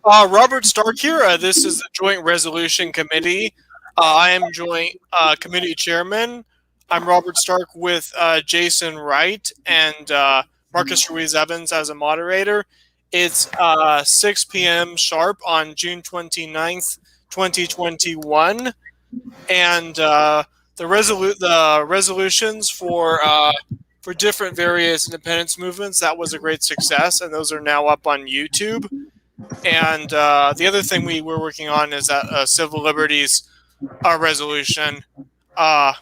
Robert Stark here. This is the Joint Resolution Committee. I am Joint Committee Chairman. I'm Robert Stark with Jason Wright and Marcus Ruiz Evans as a moderator. It's 6 p.m. sharp on June 29th, 2021. And the resolutions for different various independence movements, that was a great success, and those are now up on YouTube. And the other thing we were working on is that civil liberties resolution. Uh,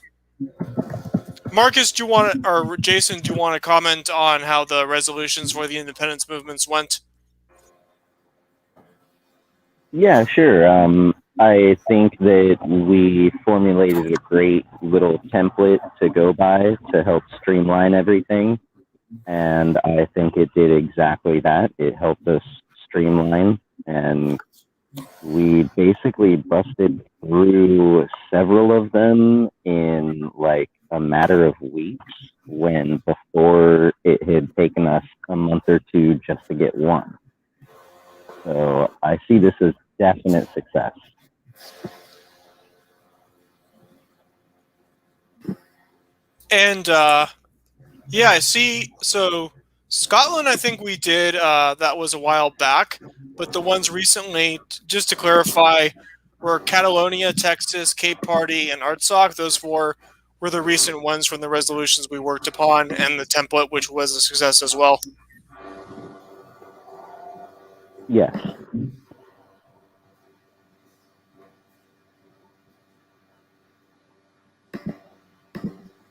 Marcus, do you want to, or Jason, do you want to comment on how the resolutions for the independence movements went? Yeah, sure. I think that we formulated a great little template to go by to help streamline everything. And I think it did exactly that. It helped us streamline, and we basically busted through several of them in like a matter of weeks, when before it had taken us a month or two just to get one. So I see this as definite success. And yeah, I see. So Scotland, I think we did. That was a while back, but the ones recently, just to clarify, were Catalonia, Texas, Cape Party, and Artsakh. Those four were the recent ones from the resolutions we worked upon, and the template, which was a success as well. Yes.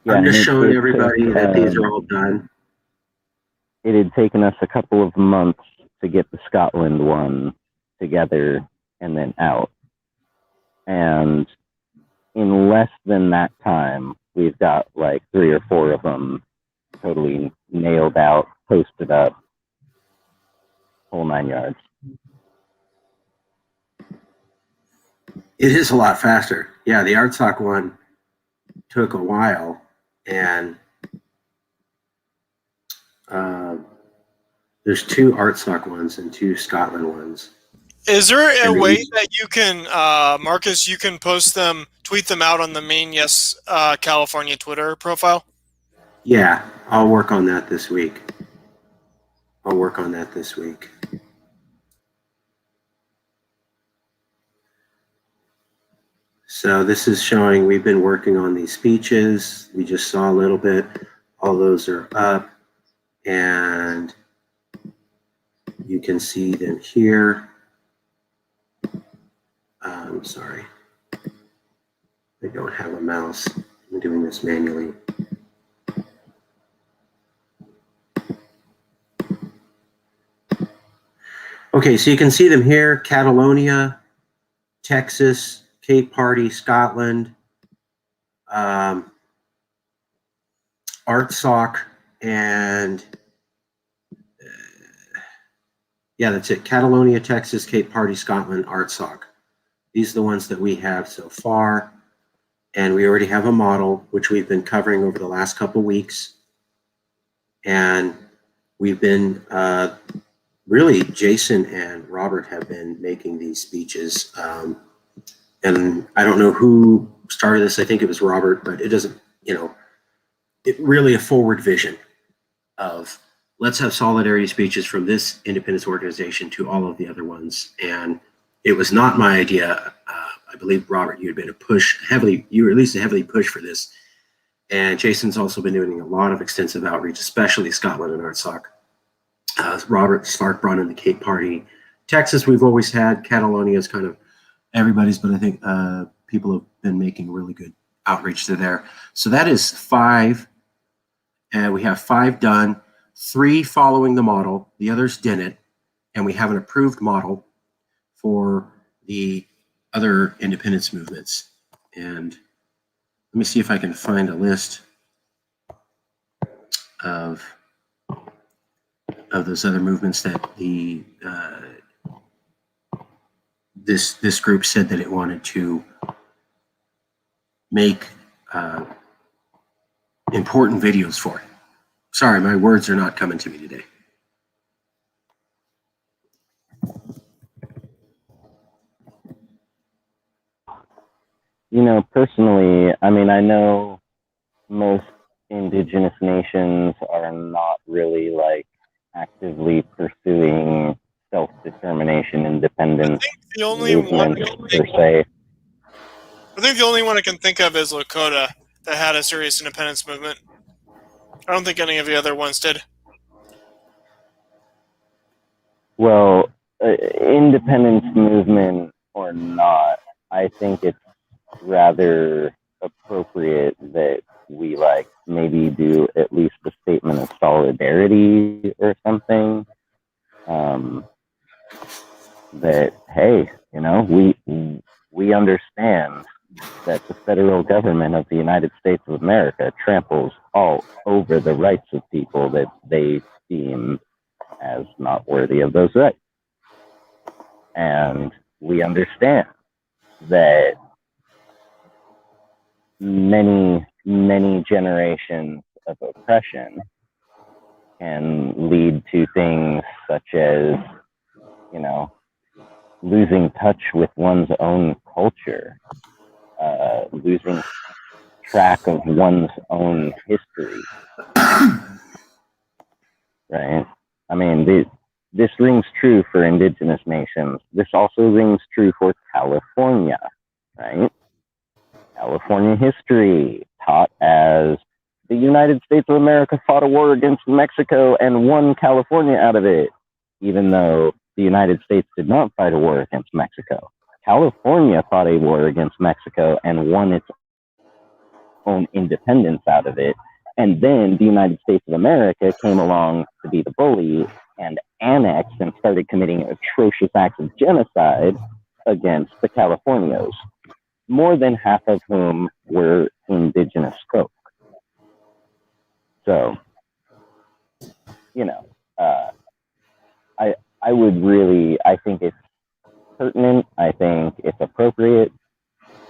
Yeah, I'm just showing everybody that these are all done. It had taken us a couple of months to get the Scotland one together and then out. And in less than that time, we've got like 3 or 4 of them totally nailed out, posted up, whole 9 yards. It is a lot faster. Yeah, the Artsakh one took a while, and there's 2 Artsakh ones and 2 Scotland ones. Is there a way that you can, Marcus, you can post them, tweet them out on the main Yes California Twitter profile? Yeah, I'll work on that this week. So this is showing we've been working on these speeches. We just saw a little bit. All those are up, and you can see them here. I'm sorry, I don't have a mouse. I'm doing this manually. Okay, so you can see them here: Catalonia, Texas, Cape Party, Scotland, Artsakh, and yeah, that's it. Catalonia, Texas, Cape Party, Scotland, Artsakh. These are the ones that we have so far. And we already have a model, which we've been covering over the last couple weeks. And we've been, really, Jason and Robert have been making these speeches. And I don't know who started this. I think it was Robert, but it doesn't, it really a forward vision of let's have solidarity speeches from this independence organization to all of the other ones. And it was not my idea. I believe, Robert, you had been you were at least a heavily push for this. And Jason's also been doing a lot of extensive outreach, especially Scotland and Artsakh. Robert Stark brought in the Cape Party. Texas, we've always had. Catalonia is kind of everybody's, but I think people have been making really good outreach to there. So that is 5. And we have 5 done, 3 following the model. The others didn't. And we have an approved model for the other independence movements. And let me see if I can find a list of those other movements that the this group said that it wanted to make important videos for. Sorry, my words are not coming to me today. Personally, I mean, I know most indigenous nations are not really like actively pursuing self-determination, independence The only one movements per se. I think the only one I can think of is Lakota that had a serious independence movement. I don't think any of the other ones did. Well, independence movement or not, I think it's rather appropriate that we like maybe do at least a statement of solidarity or something. That hey, we understand that the federal government of the United States of America tramples all over the rights of people that they deem as not worthy of those rights. And we understand that many, many generations of oppression can lead to things such as, losing touch with one's own culture, losing track of one's own history. Right? I mean, this rings true for indigenous nations. This also rings true for California, right? California history taught as the United States of America fought a war against Mexico and won California out of it, even though the United States did not fight a war against Mexico. California fought a war against Mexico and won its own independence out of it. And then the United States of America came along to be the bully and annexed and started committing atrocious acts of genocide against the Californios, more than half of whom were indigenous folk. So, I think it's pertinent. I think it's appropriate.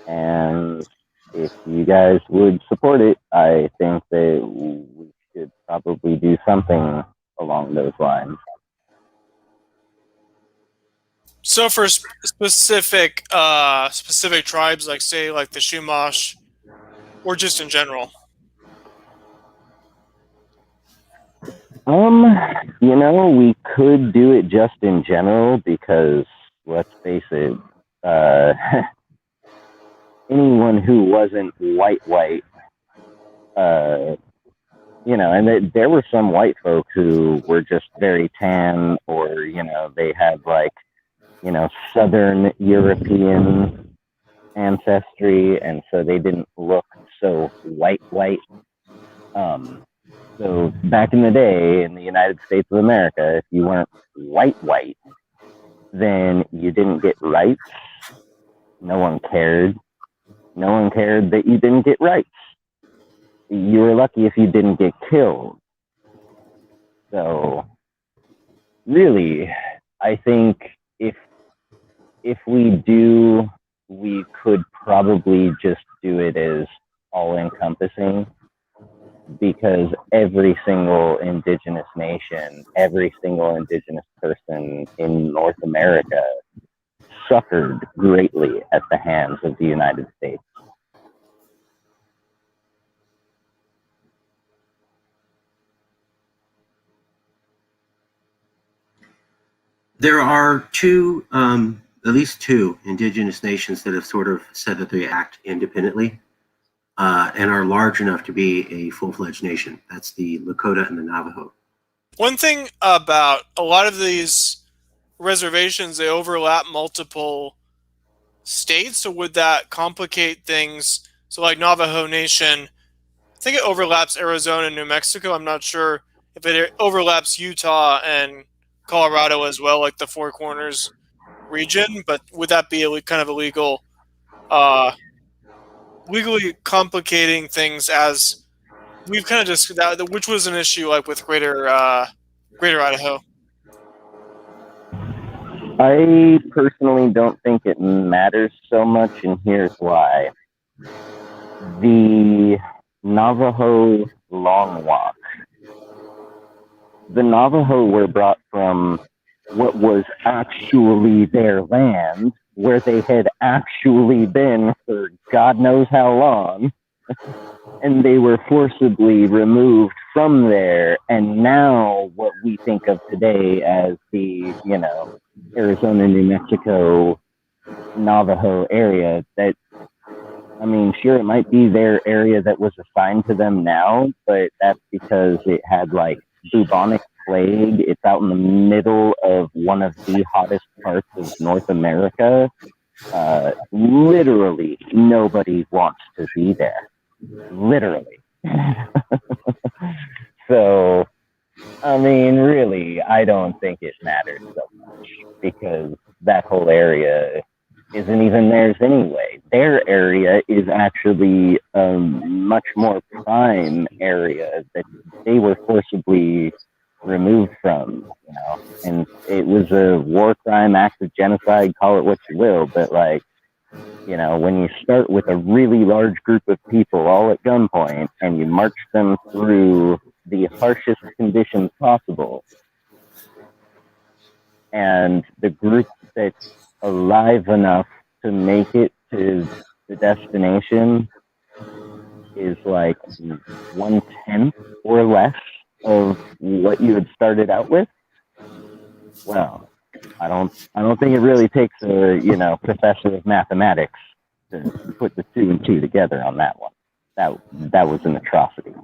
And if you guys would support it, I think that we should probably do something along those lines. So for specific tribes, like say like the Chumash, or just in general. We could do it just in general because let's face it, anyone who wasn't white, and there were some white folk who were just very tan, or, they had like, Southern European ancestry, and so they didn't look so white. So back in the day in the United States of America, if you weren't white, then you didn't get rights. No one cared. No one cared that you didn't get rights. You were lucky if you didn't get killed. So really, I think if we do, we could probably just do it as all-encompassing, because every single indigenous nation, every single indigenous person in North America suffered greatly at the hands of the United States. There are at least two indigenous nations that have sort of said that they act independently and are large enough to be a full-fledged nation. That's the Lakota and the Navajo. One thing about a lot of these reservations, they overlap multiple states, so would that complicate things? So like Navajo Nation, I think it overlaps Arizona and New Mexico. I'm not sure if it overlaps Utah and Colorado as well, like the Four Corners region, but would that be kind of illegal, legally complicating things, as we've kind of just which was an issue like with Greater Idaho? I personally don't think it matters so much, and here's why. The Navajo Long Walk. The Navajo were brought from what was actually their land where they had actually been for God knows how long, and they were forcibly removed from there. And now what we think of today as the, Arizona, New Mexico, Navajo area, that, I mean, sure, it might be their area that was assigned to them now, but that's because it had like bubonic plague. It's out in the middle of one of the hottest parts of North America. Literally, nobody wants to be there. Literally. So, I mean, really, I don't think it matters so much because that whole area isn't even theirs anyway. Their area is actually a much more prime area that they were forcibly removed from, and it was a war crime, act of genocide, call it what you will, but like, when you start with a really large group of people all at gunpoint and you march them through the harshest conditions possible, and the group that's alive enough to make it to the destination is like 1/10 or less of what you had started out with. Well, I don't think it really takes a professor of mathematics to put the 2 and 2 together on that one. That was an atrocity.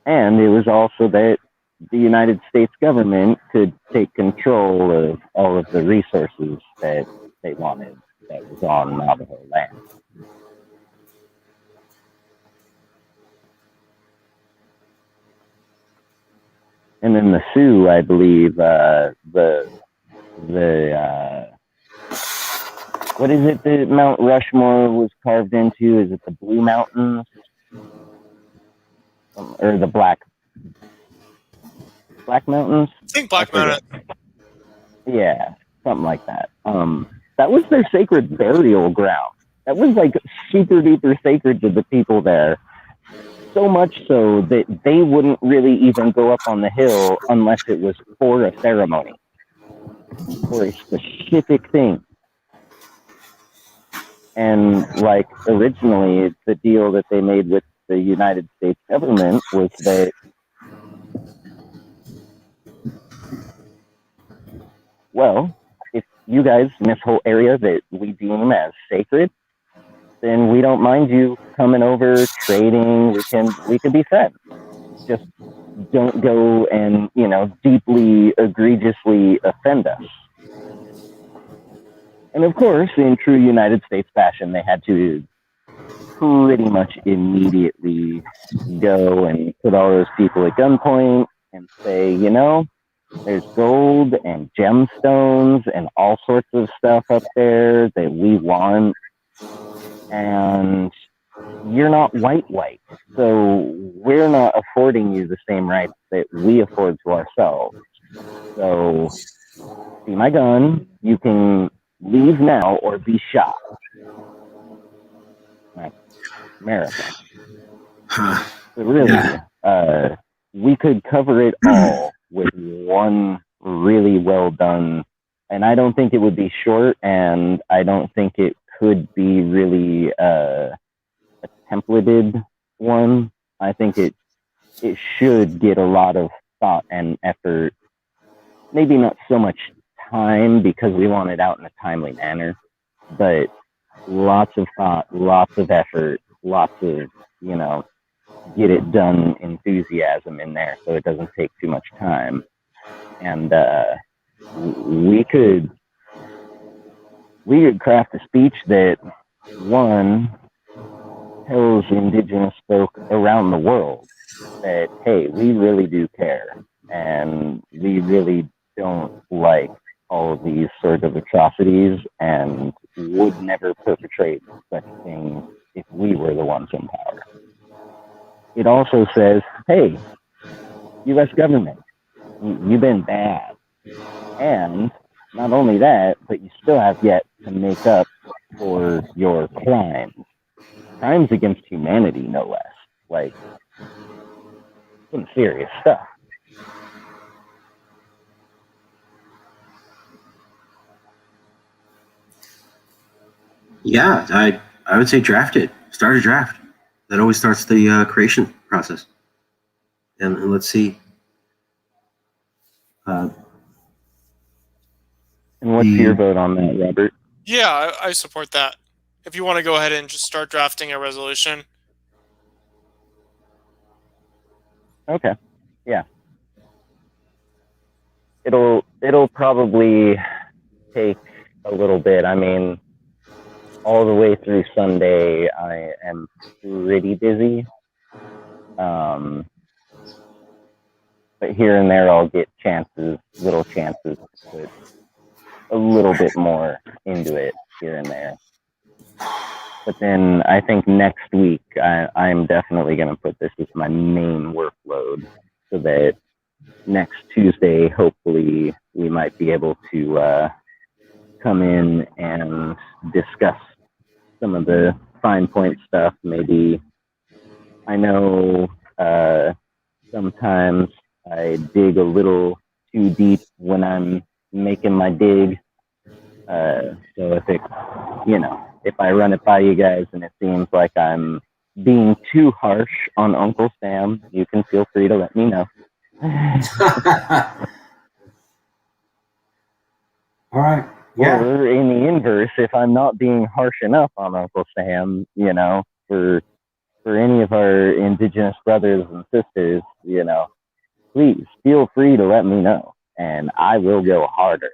And it was also that the United States government could take control of all of the resources that they wanted that was on Navajo land. And then the Sioux, I believe, what is it that Mount Rushmore was carved into? Is it the Blue Mountains? Or the Black Mountains? I think Black Mountain. Yeah, something like that. That was their sacred burial ground. That was like super duper sacred to the people there. So much so that they wouldn't really even go up on the hill unless it was for a ceremony, for a specific thing. And like originally, the deal that they made with the United States government was that if you guys in this whole area that we deem as sacred, then we don't mind you coming over, trading. We can be friends. Just don't go and deeply, egregiously offend us. And of course, in true United States fashion, they had to pretty much immediately go and put all those people at gunpoint and say, there's gold and gemstones and all sorts of stuff up there that we want. And you're not white, so we're not affording you the same rights that we afford to ourselves. So, see my gun, you can leave now or be shot. That's America. So really, we could cover it all with one really well done, and I don't think it would be short, and I don't think it could be really a templated one. I think it should get a lot of thought and effort. Maybe not so much time because we want it out in a timely manner, but lots of thought, lots of effort, lots of, get it done enthusiasm in there so it doesn't take too much time. And we could craft a speech that, one, tells indigenous folk around the world that, hey, we really do care, and we really don't like all of these sort of atrocities and would never perpetrate such things if we were the ones in power. It also says, hey, U.S. government, you've been bad. And not only that, but you still have yet to make up for your crimes. Crimes against humanity, no less. Like, some serious stuff. Yeah, I would say draft it. Start a draft. That always starts the creation process. And let's see. And what's your vote on that, Robert? Yeah, I support that. If you want to go ahead and just start drafting a resolution. Okay. Yeah. It'll probably take a little bit. I mean, all the way through Sunday, I am pretty busy. But here and there, I'll get little chances to put a little bit more into it here and there. But then I think next week, I'm definitely going to put this as my main workload so that next Tuesday, hopefully, we might be able to come in and discuss some of the fine point stuff. Maybe I know sometimes I dig a little too deep when I'm making my dig. So if I run it by you guys and it seems like I'm being too harsh on Uncle Sam, you can feel free to let me know. All right. Yeah. Or in the inverse, if I'm not being harsh enough on Uncle Sam, for any of our Indigenous brothers and sisters, please feel free to let me know, and I will go harder.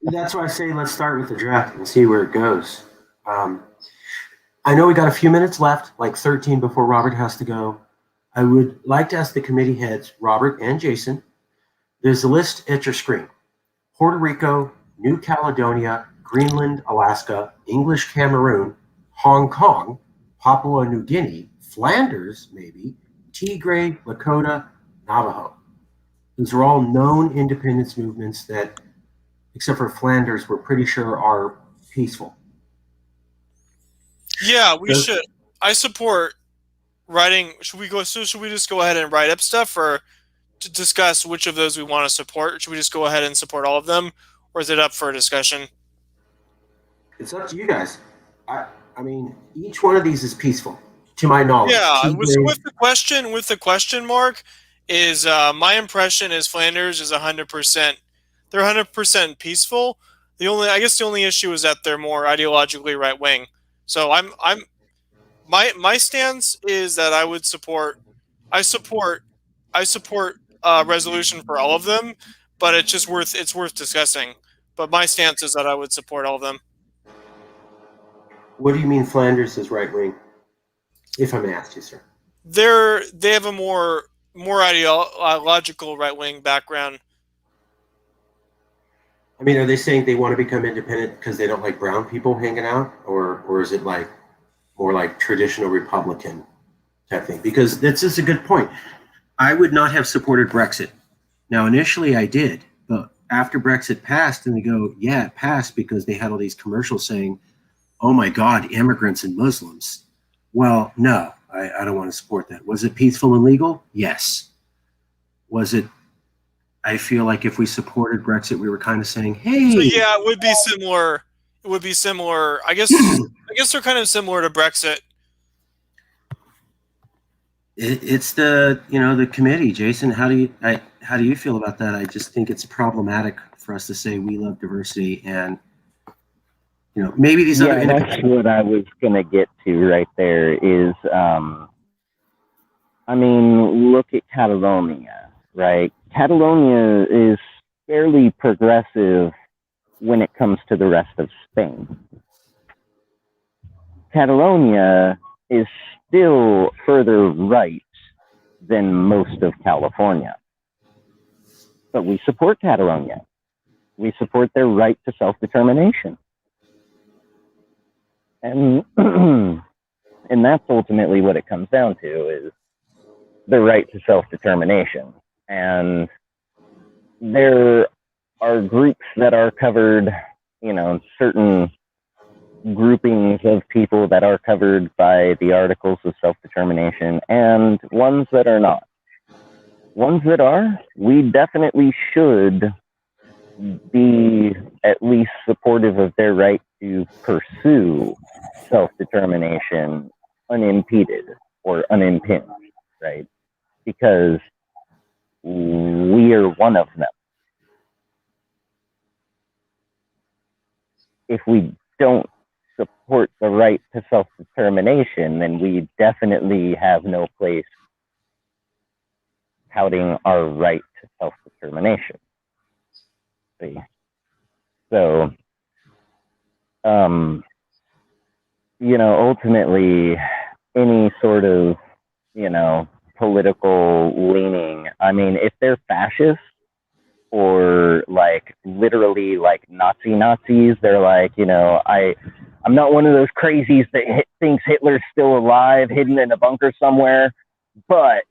That's why I say let's start with the draft and see where it goes. I know we got a few minutes left, like 13 before Robert has to go. I would like to ask the committee heads, Robert and Jason, there's a list at your screen. Puerto Rico, New Caledonia, Greenland, Alaska, English Cameroon, Hong Kong, Papua New Guinea, Flanders, maybe, Tigray, Lakota, Navajo. These are all known independence movements that, except for Flanders, we're pretty sure are peaceful. Yeah, we should. I support writing. Should we just go ahead and write up stuff, or to discuss which of those we want to support? Or should we just go ahead and support all of them, or is it up for a discussion? It's up to you guys. I mean, each one of these is peaceful, to my knowledge. Yeah, with the question mark, is my impression is Flanders is 100%. They're 100% peaceful. The only issue is that they're more ideologically right wing. So my stance is that I support resolution for all of them, but it's worth discussing. But my stance is that I would support all of them. What do you mean Flanders is right wing? If I may ask you, sir. They have a more ideological right wing background. I mean, are they saying they want to become independent because they don't like brown people hanging out, or is it like more like traditional Republican type thing? Because this is a good point. I would not have supported Brexit. Now, initially I did, but after Brexit passed, and they go, yeah, it passed because they had all these commercials saying, oh my God, immigrants and Muslims. Well, no, I don't want to support that. Was it peaceful and legal? Yes. Was it? I feel like if we supported Brexit, we were kind of saying, hey. So yeah, it would be similar. It would be similar. I guess they're kind of similar to Brexit. It's the committee, Jason. How do you feel about that? I just think it's problematic for us to say we love diversity, and maybe these other. Yeah, that's what I was gonna get to right there. Is look at Catalonia, right? Catalonia is fairly progressive when it comes to the rest of Spain. Catalonia is still further right than most of California. But we support Catalonia. We support their right to self-determination. And and that's ultimately what it comes down to, is the right to self-determination. And there are groups that are covered, certain groupings of people that are covered by the Articles of Self-Determination, and ones that are not. Ones that are, we definitely should be at least supportive of their right to pursue self-determination unimpeded or unimpinged, right? Because we are one of them. If we don't support the right to self-determination, then we definitely have no place touting our right to self-determination. See? So, ultimately, any sort of, political leaning, I mean, if they're fascists or like literally like Nazis, they're like, I'm not one of those crazies that thinks Hitler's still alive, hidden in a bunker somewhere, but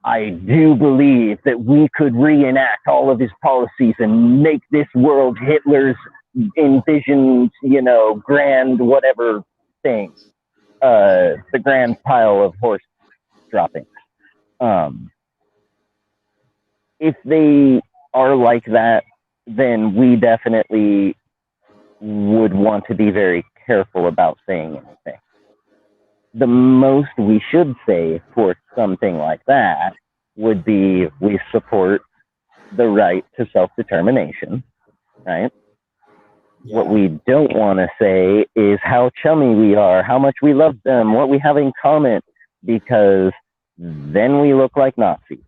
I do believe that we could reenact all of his policies and make this world Hitler's envisioned, grand whatever thing, the grand pile of horse droppings. If they are like that, then we definitely would want to be very careful about saying anything. The most we should say for something like that would be we support the right to self-determination, right? What we don't want to say is how chummy we are, how much we love them, what we have in common, because then we look like Nazis.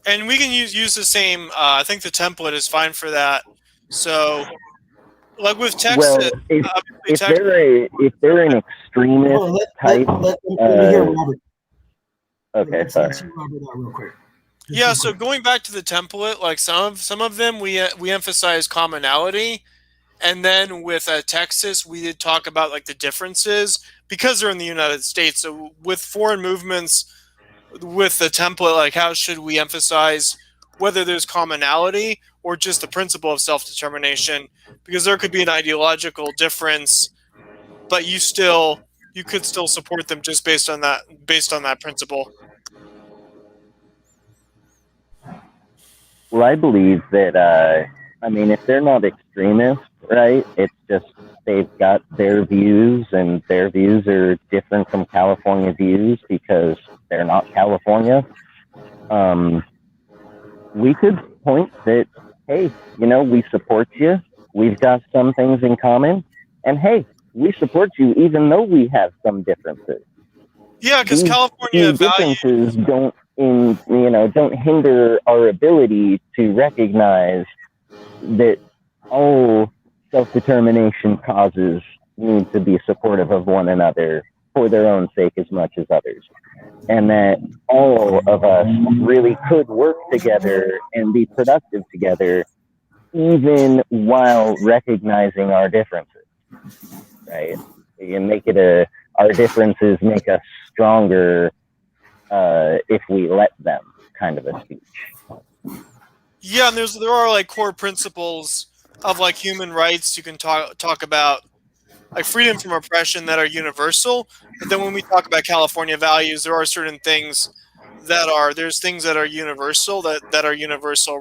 And we can use the same. I think the template is fine for that. So, like with Texas, if they're an extremist type, let me hear Robert. Okay, sorry. Let's hear Robert out real quick. Yeah, so going back to the template, like some of them we emphasize commonality, and then with Texas we did talk about like the differences because they're in the United States. So with foreign movements, with the template, like how should we emphasize whether there's commonality or just the principle of self-determination? Because there could be an ideological difference, but you could still support them just based on that principle. Well, I believe that, if they're not extremists, right, it's just they've got their views, and their views are different from California views because they're not California. We could point that, hey, we support you. We've got some things in common. And, hey, we support you even though we have some differences. Yeah, because California differences don't hinder our ability to recognize that all self-determination causes need to be supportive of one another for their own sake as much as others. And that all of us really could work together and be productive together even while recognizing our differences, right? And make it our differences make us stronger if we let them, kind of a speech. Yeah, and there are like core principles of like human rights you can talk about, like freedom from oppression, that are universal. But then when we talk about California values, there are certain things that are universal, that are universal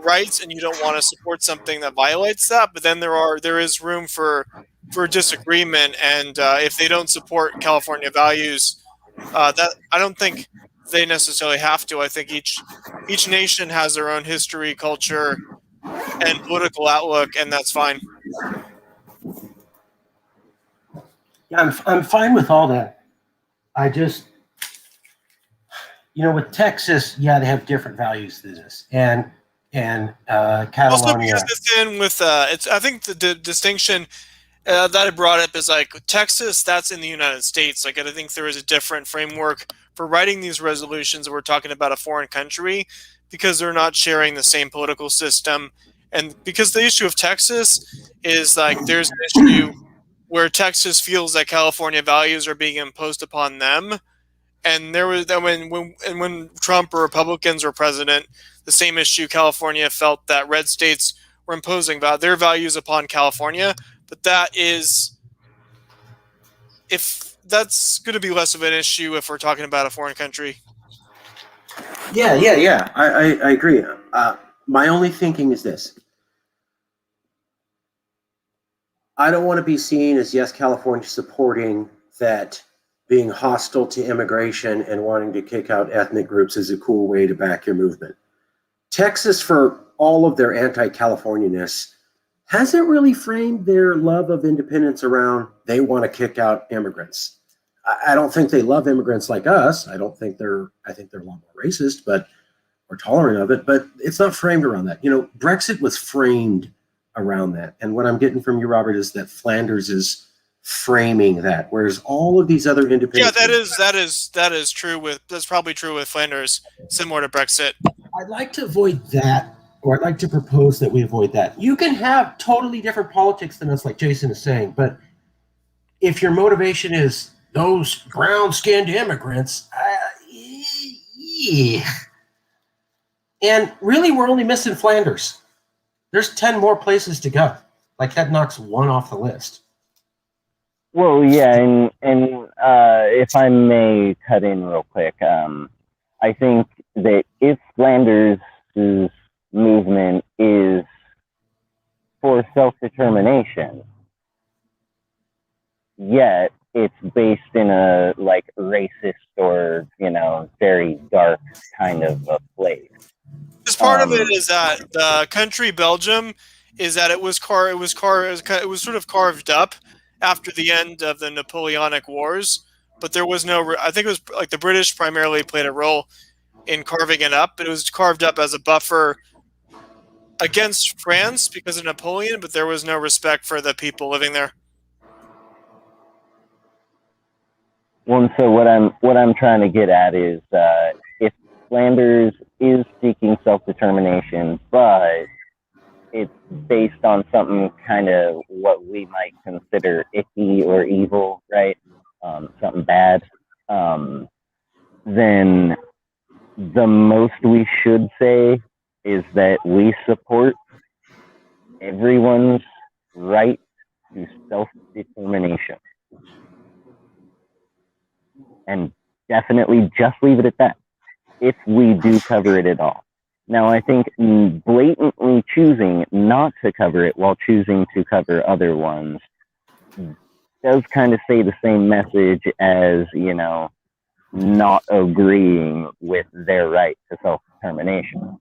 rights, and you don't want to support something that violates that. But then there is room for disagreement, and if they don't support California values, that I don't think they necessarily have to. I think each nation has their own history, culture, and political outlook, and that's fine. Yeah, I'm fine with all that. I just, with Texas, yeah, they have different values than this, and Catalonia. Also, because it's in with I think the distinction that I brought up is like Texas. That's in the United States. Like I think there is a different framework for writing these resolutions. We're talking about a foreign country because they're not sharing the same political system, and because the issue of Texas is like there's an issue where Texas feels that California values are being imposed upon them. And there was that when Trump or Republicans were president, the same issue. California felt that red states were imposing their values upon California, but that's going to be less of an issue if we're talking about a foreign country. Yeah. I agree. My only thinking is this. I don't want to be seen as, yes, California supporting that being hostile to immigration and wanting to kick out ethnic groups is a cool way to back your movement. Texas, for all of their anti-Californianess, hasn't really framed their love of independence around they want to kick out immigrants. I don't think they love immigrants like us. I think they're a lot more racist, but or tolerant of it, but it's not framed around that. Brexit was framed around that. And what I'm getting from you, Robert, is that Flanders is framing that, whereas all of these other independent. Yeah, that is true that's probably true with Flanders, similar to Brexit. I'd like to avoid that, or I'd like to propose that we avoid that. You can have totally different politics than us, like Jason is saying, but if your motivation is those brown-skinned immigrants, yeah. And really, we're only missing Flanders. There's 10 more places to go. Like, that knocks one off the list. Well, yeah, and if I may cut in real quick, I think that if Flanders' movement is for self-determination, yet it's based in a racist or very dark kind of a place. Because part of it is that the country Belgium is that it was sort of carved up after the end of the Napoleonic Wars, but there was no. I think it was like the British primarily played a role in carving it up, but it was carved up as a buffer against France because of Napoleon, but there was no respect for the people living there. Well, and so what I'm trying to get at is if Flanders is seeking self-determination, but it's based on something kind of what we might consider icky or evil, right? Something bad. Then the most we should say is that we support everyone's right to self-determination. And definitely just leave it at that, if we do cover it at all. Now, I think blatantly choosing not to cover it while choosing to cover other ones does kind of say the same message as, not agreeing with their right to self-determination,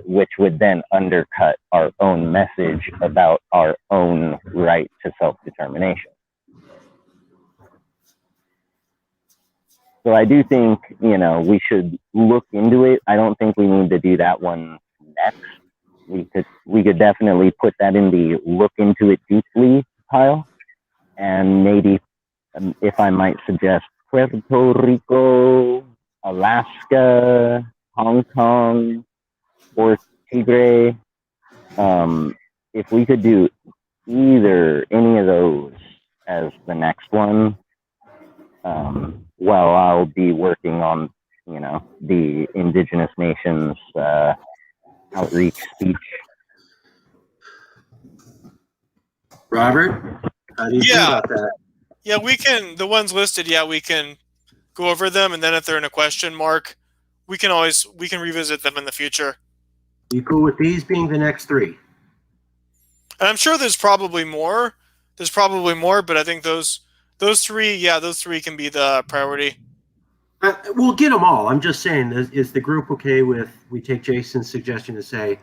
which would then undercut our own message about our own right to self-determination. So I do think, we should look into it. I don't think we need to do that one next. We could definitely put that in the look into it deeply pile. And maybe, if I might suggest, Puerto Rico, Alaska, Hong Kong, or Tigray. If we could do any of those as the next one, well, I'll be working on, the Indigenous Nations outreach speech. Robert, how do you feel about that? Yeah, the ones listed, we can go over them, and then if they're in a question mark, we can revisit them in the future. You cool with these being the next three? And I'm sure there's probably more. But I think those three can be the priority. We'll get them all. I'm just saying, is the group okay with we take Jason's suggestion to say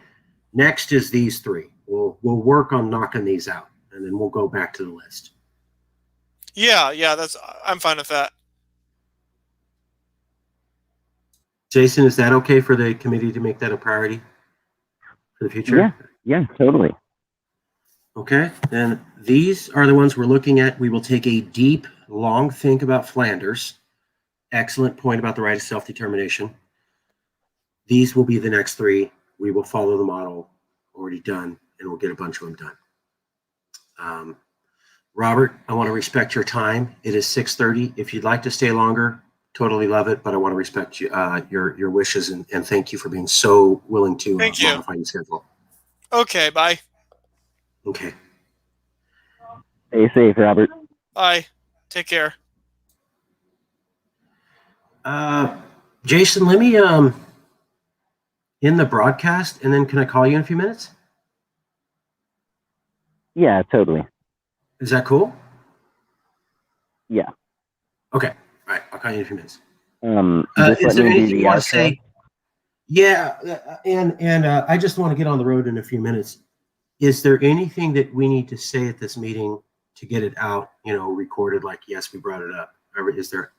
next is these three? We'll work on knocking these out, and then we'll go back to the list. Yeah, I'm fine with that. Jason, is that okay for the committee to make that a priority for the future? Yeah, totally. Okay, then these are the ones we're looking at. We will take a deep, long think about Flanders. Excellent point about the right of self-determination. These will be the next three. We will follow the model already done, and we'll get a bunch of them done. Robert, I want to respect your time. It is 6:30. If you'd like to stay longer, totally love it, but I want to respect your wishes, and thank you for being so willing to modify your schedule. Okay, bye. Okay. Stay safe, Robert. Bye. Take care. Jason, let me in the broadcast, and then can I call you in a few minutes? Yeah, totally. Is that cool? Yeah. Okay. All right. I'll call you in a few minutes. Just Is let there me do anything the you want outro. to say? Yeah, and I just want to get on the road in a few minutes. Is there anything that we need to say at this meeting to get it out, recorded? Like, yes, we brought it up. Or is there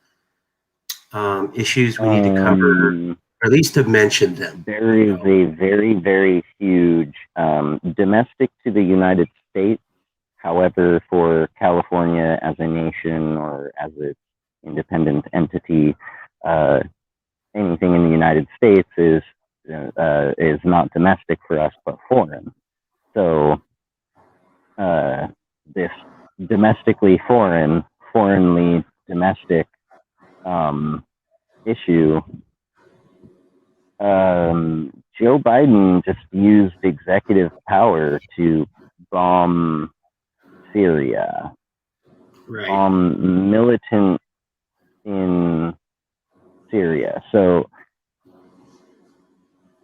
issues we need to cover, or at least to mention them? There is a very, very huge domestic to the United States. However, for California as a nation or as an independent entity, anything in the United States is not domestic for us, but foreign. So this domestically foreign, foreignly domestic issue, Joe Biden just used executive power to bomb Syria, militant in Syria. So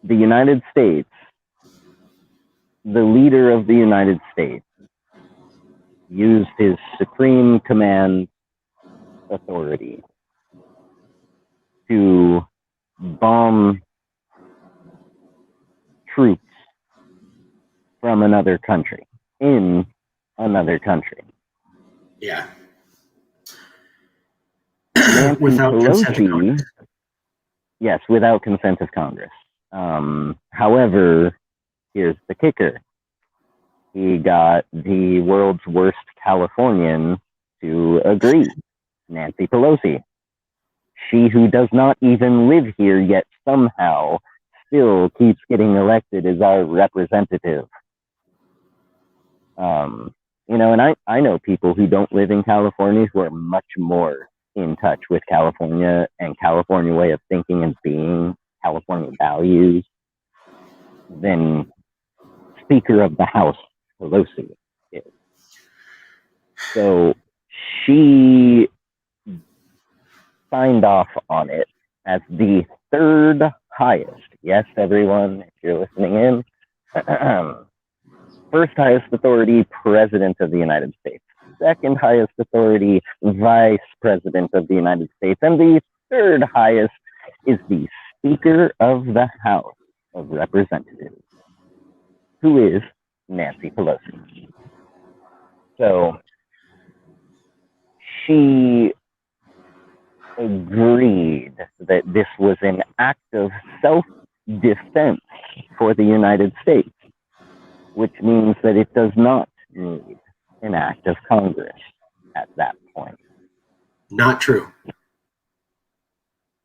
the United States, the leader of the United States, used his supreme command authority to bomb troops from another country, in another country. Yeah. Nancy Without consent of Pelosi, Congress. yes, without consent of Congress. However, here's the kicker. He got the world's worst Californian to agree, Nancy Pelosi. She who does not even live here yet somehow still keeps getting elected as our representative. And I know people who don't live in California who are much more in touch with California and California way of thinking and being, California values, than Speaker of the House Pelosi is. So she signed off on it as the third highest. Yes, everyone, if you're listening in, first highest authority, President of the United States. Second highest authority, Vice President of the United States. And the third highest is the Speaker of the House of Representatives, who is Nancy Pelosi. So she agreed that this was an act of self-defense for the United States, which means that it does not need an act of Congress at that point. Not true.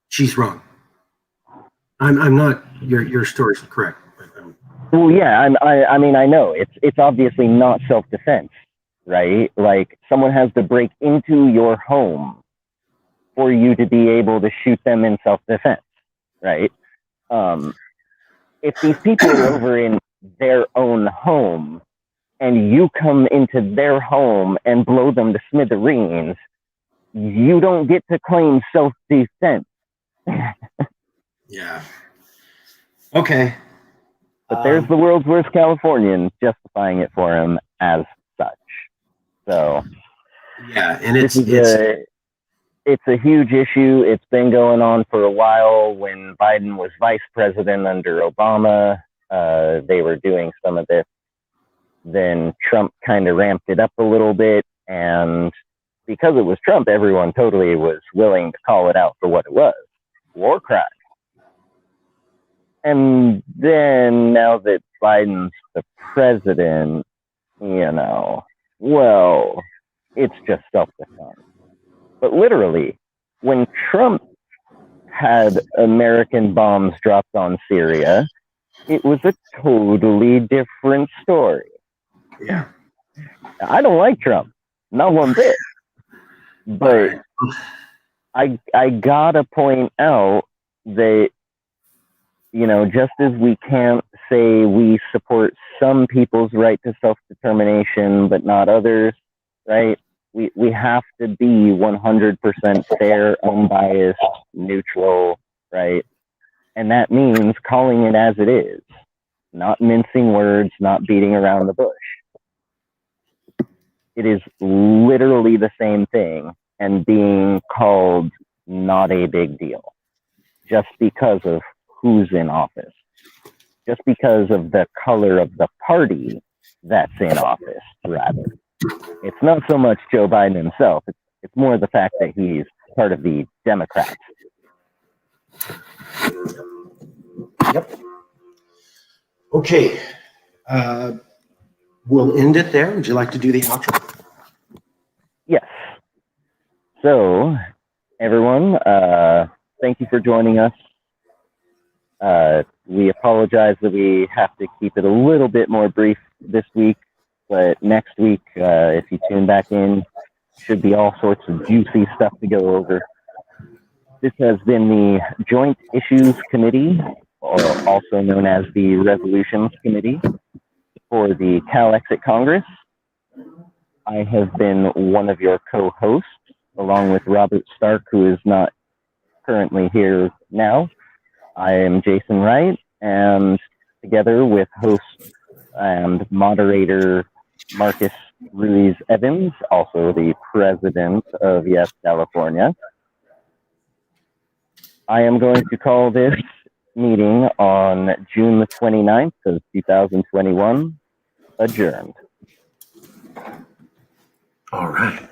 She's wrong. I'm not. Your story's correct. Well, yeah, I mean, I know it's obviously not self-defense, right? Like someone has to break into your home for you to be able to shoot them in self-defense, right? If these people are over in their own home and you come into their home and blow them to smithereens, you don't get to claim self-defense. Yeah. Okay. But there's the world's worst Californian justifying it for him as such. So yeah, and it's a huge issue. It's been going on for a while. When Biden was vice president under Obama, they were doing some of this. Then Trump kind of ramped it up a little bit. And because it was Trump, everyone totally was willing to call it out for what it was. War crime. And then now that Biden's the president, well, it's just self-defense. But literally, when Trump had American bombs dropped on Syria, it was a totally different story. Yeah. I don't like Trump, not one bit. But I gotta point out that, just as we can't say we support some people's right to self-determination, but not others, right? We have to be 100% fair, unbiased, neutral, right? And that means calling it as it is, not mincing words, not beating around the bush. It is literally the same thing and being called not a big deal just because of who's in office, just because of the color of the party that's in office, rather. It's not so much Joe Biden himself. It's more the fact that he's part of the Democrats. Yep. Okay. We'll end it there. Would you like to do the outro? Yes. So, everyone, thank you for joining us. We apologize that we have to keep it a little bit more brief this week, but next week, if you tune back in, should be all sorts of juicy stuff to go over. This has been the Joint Issues Committee, or also known as the Resolutions Committee, for the Cal Exit Congress. I have been one of your co-hosts, along with Robert Stark, who is not currently here now. I am Jason Wright, and together with host and moderator Marcus Ruiz Evans, also the president of Yes California, I am going to call this meeting on June the 29th of 2021 adjourned. All right.